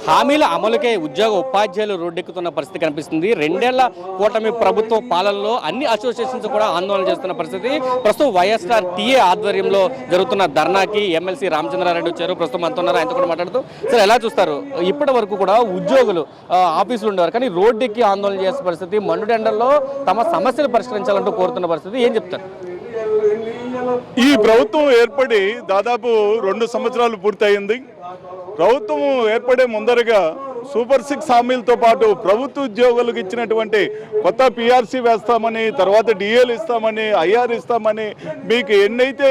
హామీల అమలుకే ఉద్యోగ ఉపాధ్యాయులు రోడ్డెక్కుతున్న పరిస్థితి కనిపిస్తుంది. 2 ఏళ్ల కూటమి ప్రభుత్వ పాలనలో అన్ని అసోసియేషన్స్ కూడా ఆందోళన చేస్తున్న పరిస్థితి. ప్రస్తుతం వైఎస్ఆర్ టీఏ ఆధ్వర్యంలో జరుగుతున్న ధర్నాకి ఎమ్మెల్సీ రామచంద్రారెడ్డి వచ్చారు. ప్రస్తుతం మనతో ఉన్నారు, ఆయనతో కూడా మాట్లాడుతూ సార్ ఎలా చూస్తారు? ఇప్పటి వరకు కూడా ఉద్యోగులు ఆఫీసులు ఉండేవారు, కానీ రోడ్డెక్కి ఆందోళన చేసే పరిస్థితి, మండుటెండల్లో తమ సమస్యలు పరిష్కరించాలంటూ కోరుతున్న పరిస్థితి. ఏం చెప్తారు? ఈ ప్రభుత్వం ఏర్పడి దాదాపు 2 సంవత్సరాలు పూర్తయింది. ప్రభుత్వం ఏర్పడే ముందరగా సూపర్ 6 హామీలతో పాటు ప్రభుత్వ ఉద్యోగులకు ఇచ్చినటువంటి కొత్త పిఆర్సీ వేస్తామని, తర్వాత డిఏలు ఇస్తామని, ఐఆర్ ఇస్తామని, మీకు ఎన్నైతే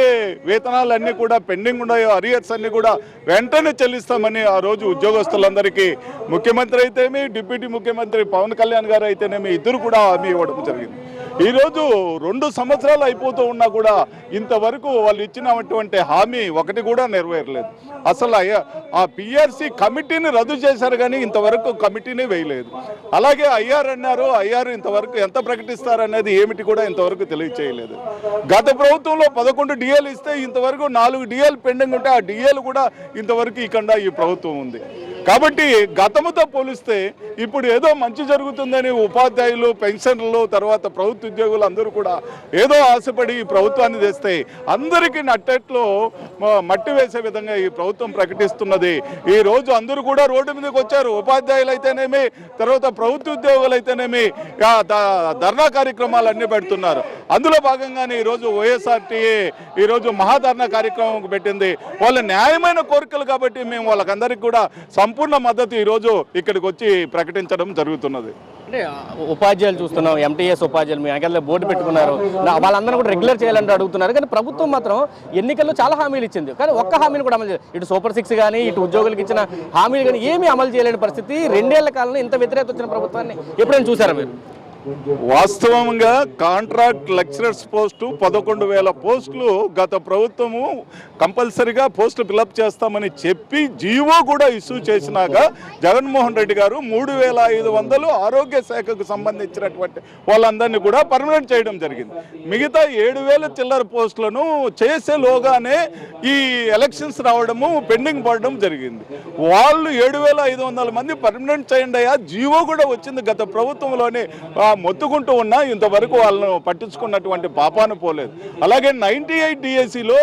వేతనాలు అన్నీ కూడా పెండింగ్ ఉన్నాయో అరియర్స్ అన్నీ కూడా వెంటనే చెల్లిస్తామని ఆ రోజు ఉద్యోగస్తులందరికీ ముఖ్యమంత్రి అయితేనేమి, డిప్యూటీ ముఖ్యమంత్రి పవన్ కళ్యాణ్ గారు అయితేనేమి ఇద్దరు కూడా హామీ ఇవ్వడం జరిగింది. ఈరోజు 2 సంవత్సరాలు అయిపోతూ ఉన్నా కూడా ఇంతవరకు వాళ్ళు ఇచ్చినటువంటి హామీ ఒకటి కూడా నెరవేరలేదు. అసలు ఆ పిఆర్సీ కమిటీని రద్దు చేశారు, కానీ ఇంతవరకు కమిటీని వేయలేదు. అలాగే ఐఆర్ అన్నారు, ఐఆర్ ఇంతవరకు ఎంత ప్రకటిస్తారనేది ఏమిటి కూడా ఇంతవరకు తెలియచేయలేదు. గత ప్రభుత్వంలో 11 డిఏలు ఇస్తే ఇంతవరకు 4 డిఏలు పెండింగ్ ఉంటే ఆ డిఏలు కూడా ఇంతవరకు ఇకుండా ఈ ప్రభుత్వం ఉంది. కాబట్టి గతంతో పోలిస్తే ఇప్పుడు ఏదో మంచి జరుగుతుందని ఉపాధ్యాయులు, పెన్షన్లు, తర్వాత ప్రభుత్వ ఉద్యోగులు అందరూ కూడా ఏదో ఆశపడి ఈ ప్రభుత్వాన్ని తెస్తే అందరికీ నట్టెట్లో మట్టి వేసే విధంగా ఈ ప్రభుత్వం ప్రకటిస్తున్నది. ఈ రోజు అందరూ కూడా రోడ్డు మీదకి వచ్చారు. ఉపాధ్యాయులు అయితేనేమి, తర్వాత ప్రభుత్వ ఉద్యోగులు అయితేనేమి ధర్నా కార్యక్రమాలన్నీ పెడుతున్నారు. అందులో భాగంగానే ఈరోజు వైఎస్ఆర్టీఏ ఈరోజు మహాధర్నా కార్యక్రమం పెట్టింది. వాళ్ళ న్యాయమైన కోరికలు కాబట్టి మేము వాళ్ళకందరికీ కూడా సంపూర్ణ మద్దతు ఈరోజు ఇక్కడికి వచ్చి ప్రకటించడం జరుగుతున్నది. అంటే ఉపాధ్యాయులు చూస్తున్నాం, ఎంటీఎస్ ఉపాధ్యాయులు మీ వెనకాల బోర్డు పెట్టుకున్నారు, వాళ్ళందరూ కూడా రెగ్యులర్ చేయాలంటూ అడుగుతున్నారు. కానీ ప్రభుత్వం మాత్రం ఎన్నికల్లో చాలా హామీలు ఇచ్చింది, కానీ ఒక్క హామీని కూడా అమలు చేయలేదు. ఇటు సూపర్ 6 కానీ ఇటు ఉద్యోగులకు ఇచ్చిన హామీలు కానీ ఏమీ అమలు చేయలేని పరిస్థితి. 2 ఏళ్ల కాలంలో ఇంత వ్యతిరేకత వచ్చిన ప్రభుత్వాన్ని ఎప్పుడైనా చూసారా మీరు? వాస్తవంగా కాంట్రాక్ట్ లెక్చరర్స్ పోస్టు 11,000 పోస్టులు గత ప్రభుత్వము కంపల్సరీగా పోస్టులు ఫిలప్ చేస్తామని చెప్పి జీవో కూడా ఇష్యూ చేసినాక జగన్మోహన్ రెడ్డి గారు 3,500 ఆరోగ్య శాఖకు సంబంధించినటువంటి వాళ్ళందరినీ కూడా పర్మనెంట్ చేయడం జరిగింది. మిగతా 7,000 చిల్లర పోస్టులను చేసేలోగానే ఈ ఎలక్షన్స్ రావడము పెండింగ్ పడడం జరిగింది. వాళ్ళు 7,500 మంది పర్మనెంట్ చేయండి అయ్యా జీవో కూడా వచ్చింది గత ప్రభుత్వంలోనే మొత్తుకుంటూ ఉన్నా ఇంతవరకు వాళ్ళను పట్టించుకున్నటువంటి పాపాను పోలేదు. అలాగే 98 డిఎస్సిలో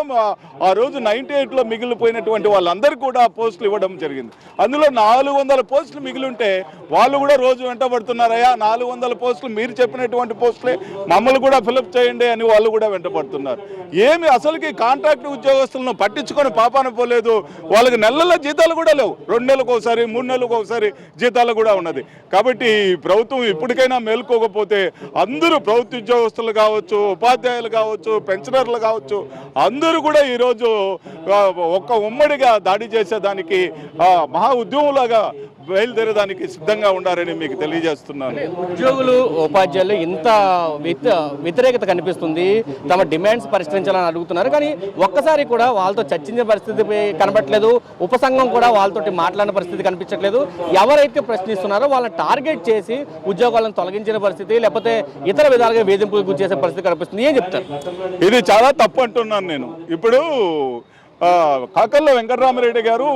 ఆ రోజు 98లో మిగిలిపోయినటువంటి వాళ్ళందరికీ కూడా పోస్టులు ఇవ్వడం జరిగింది. అందులో 400 పోస్టులు మిగిలి ఉంటే వాళ్ళు కూడా రోజు వెంటబడుతున్నారయ్యా 400 పోస్టులు మీరు చెప్పినటువంటి పోస్టులే మమ్మల్ని కూడా ఫిలప్ చేయండి అని వాళ్ళు కూడా వెంటబడుతున్నారు. ఏమి అసలుకి కాంట్రాక్ట్ ఉద్యోగస్తులను పట్టించుకొని పాపాన పోలేదు. వాళ్ళకి నెలల జీతాలు కూడా లేవు, 2 నెలలకు ఒకసారి 3 నెలలకు ఒకసారి జీతాలు కూడా ఉన్నది. కాబట్టి ప్రభుత్వం ఇప్పటికైనా మేల్కోకపోతే అందరూ ప్రభుత్వ ఉద్యోగస్తులు కావచ్చు, ఉపాధ్యాయులు కావచ్చు, పెన్షనర్లు కావచ్చు, అందరూ కూడా ఈరోజు ఒక్క ఉమ్మడిగా దాడి చేసేదానికి మహా ఉద్యమంలాగా బయలుదేరేదానికి సిద్ధంగా ఉండాలని మీకు తెలియజేస్తున్నాను. ఉద్యోగులు, ఉపాధ్యాయులు ఇంత వ్యతిరేకత కనిపిస్తుంది, తమ డిమాండ్స్ పరిష్కరించాలని అడుగుతున్నారు, కానీ ఒక్కసారి కూడా వాళ్ళతో చర్చించే పరిస్థితి కనబట్టలేదు. ఉపసంఘం కూడా వాళ్ళతో మాట్లాడిన పరిస్థితి కనిపించట్లేదు. ఎవరైతే ప్రశ్నిస్తున్నారో వాళ్ళని టార్గెట్ చేసి ఉద్యోగాలను తొలగించిన పరిస్థితి, లేకపోతే ఇతర విధాలుగా వేధింపులు గురి చేసే పరిస్థితి కనిపిస్తుంది. ఏం చెప్తారు? ఇది చాలా తప్పు అంటున్నాను నేను. ఇప్పుడు కాకర్ల వెంకటరామరెడ్డి గారు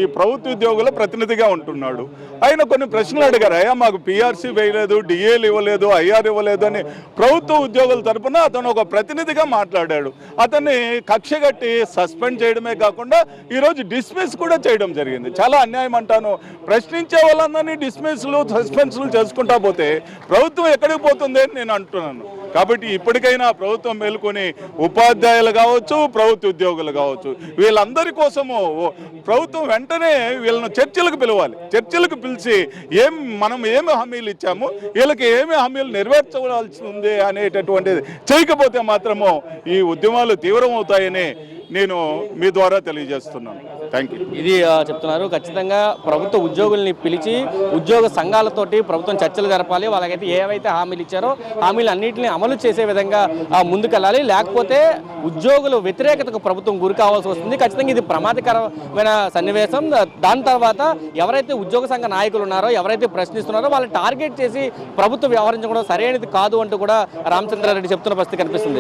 ఈ ప్రభుత్వ ఉద్యోగుల ప్రతినిధిగా ఉంటున్నాడు. ఆయన కొన్ని ప్రశ్నలు అడిగారు. అయ్యా మాకు పిఆర్సీ వేయలేదు, డిఏలు ఇవ్వలేదు, ఐఆర్ ఇవ్వలేదు అని ప్రభుత్వ ఉద్యోగుల తరఫున అతను ఒక ప్రతినిధిగా మాట్లాడాడు. అతన్ని కక్షగట్టి సస్పెండ్ చేయడమే కాకుండా ఈరోజు డిస్మిస్ కూడా చేయడం జరిగింది. చాలా అన్యాయం అంటాను. ప్రశ్నించే వాళ్ళందరినీ డిస్మిస్లు, సస్పెన్స్లు చేసుకుంటా పోతే ప్రభుత్వం ఎక్కడికి పోతుంది అని నేను అంటున్నాను. కాబట్టి ఇప్పటికైనా ప్రభుత్వం మేలుకొని ఉపాధ్యాయులు కావచ్చు, ప్రభుత్వ ఉద్యోగులు కావచ్చు, వీళ్ళందరి కోసము ప్రభుత్వం వెంటనే వీళ్ళను చర్చలకు పిలవాలి. చర్చలకు పిలిచి మనం ఏమి హామీలు ఇచ్చాము, వీళ్ళకి ఏమి హామీలు నెరవేర్చవలసి ఉంది అనేటటువంటిది చేయకపోతే మాత్రము ఈ ఉద్యమాలు తీవ్రమవుతాయని నేను మీ ద్వారా తెలియజేస్తున్నాను. Thank you. ఇది చెప్తున్నారు. ఖచ్చితంగా ప్రభుత్వ ఉద్యోగుల్ని పిలిచి ఉద్యోగ సంఘాలతోటి ప్రభుత్వం చర్చలు జరపాలి. వాళ్ళకైతే ఏవైతే హామీలు ఇచ్చారో హామీలు అన్నింటినీ అమలు చేసే విధంగా ముందుకెళ్ళాలి. లేకపోతే ఉద్యోగులు వ్యతిరేకతకు ప్రభుత్వం గురి కావాల్సి వస్తుంది. ఖచ్చితంగా ఇది ప్రమాదకరమైన సన్నివేశం. దాని తర్వాత ఎవరైతే ఉద్యోగ సంఘ నాయకులు ఉన్నారో, ఎవరైతే ప్రశ్నిస్తున్నారో వాళ్ళని టార్గెట్ చేసి ప్రభుత్వం వ్యవహరించడం సరైనది కాదు అంటూ కూడా రామచంద్రారెడ్డి చెప్తున్న పరిస్థితి కనిపిస్తుంది.